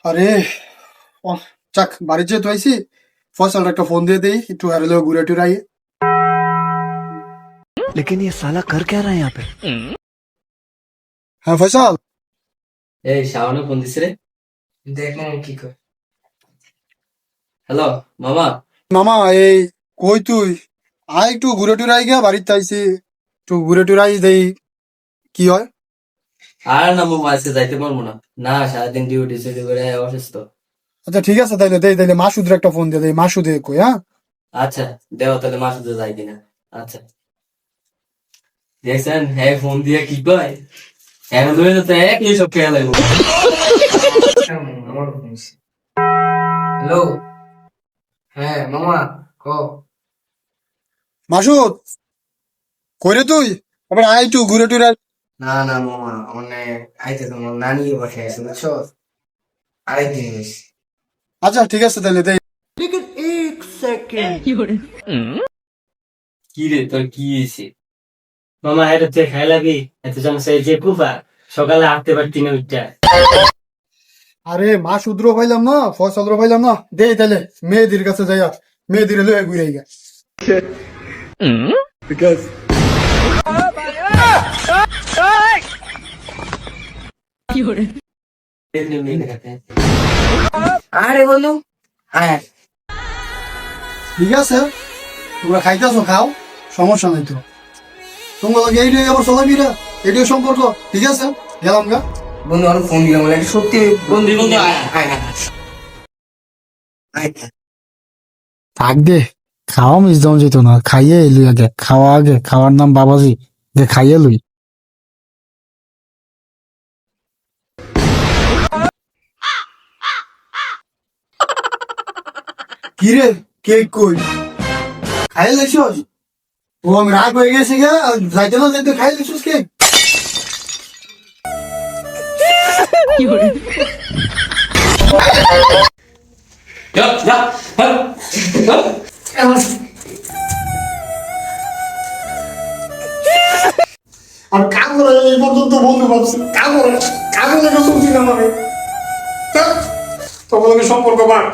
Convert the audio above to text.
আরে চাক বাড়ি যেহেতু আইসি ফয়সাল একটা ফোন দিয়ে দেই একটু হারলেও ঘুরে টুরে আইয়ে। लेकिन ये साला कर क्या रहा है यहाँ पे? হ্যাঁ ফয়সাল, এই শাওনে ফোন দিছে রে। দেখ মামা কি কর। হ্যালো মামা। মামা এই কই তুই? আয় একটু ঘুরে টুরে আই গা, বাড়িতে আইসি একটু ঘুরে টুরে আই দেই কি হয়। আর না মামা আজকে যাইতে পারবো না, না সারাদিন ডিউটি ছুটি করে অসুস্থ। আচ্ছা ঠিক আছে, তাইলে দেই তাইলে মাসুদের একটা ফোন দিয়ে দেই, মাসুদে কই। হ্যাঁ আচ্ছা দেও তাহলে মাস তো যাই কিনা। আচ্ছা দেখছেন হ্যাঁ ফোন দিয়ে কি কয়, এখন তুমি তো একই সব খেয়াল লাগবো। আমার হ্যালো, হ্যাঁ মামা ক। মাসুদ কই রে তুই? এবার আয় একটু ঘুরে টুরে আই। না না মামা মানে আইতে তোমার নানি বসে আছে বুঝছো, আরেকদিন হয়েছে। আচ্ছা ঠিক আছে তাইলে দেই। কি রে তোর কি হয়েছে? মামা এটা তুই খাই লাগি এত জানছে যে কুফা সকালে হাঁটতে পারতি না উঠটা। আরে মাসুদরও পাইলাম না, ফয়সালরও পাইলাম না, দেই তাইলে মেয়েদির কাছে যাইয়া মেয়েদির লয়ে ঘুরে আই গা। আরে বন্ধু হ্যাঁ ঠিক আছে তোমরা খাইতেছো খাও, সমস্যা নাই তো। তোমার এইটাই আবার চলাবিরা, এটাই সম্পর্ক। ঠিক আছে গেলাম গা। বন্ধু আমি ফোন দিলাম বলে সত্যি বন্ধু বন্ধু আয় আয় আয় আয়। থাক দে, খাওয়া মিস যাওয়া যেত না, খাইয়ে এলুই আগে, খাওয়া আগে, খাওয়ার নাম বাবাজি, যে খাইয়ে লুই। কিরে কেক কই? খাইয়ে লেছিস? ও আমি রাগ হয়ে গেছি গা, যাইতে না যাইতে খাইয়ে লেছিস কেক? যা যা আর কাগরে এই পর্যন্ত বন্ধু ভাবছি, কাগরে কাগরে শুনছি না মানে তোমাকে সম্পর্ক বাড়।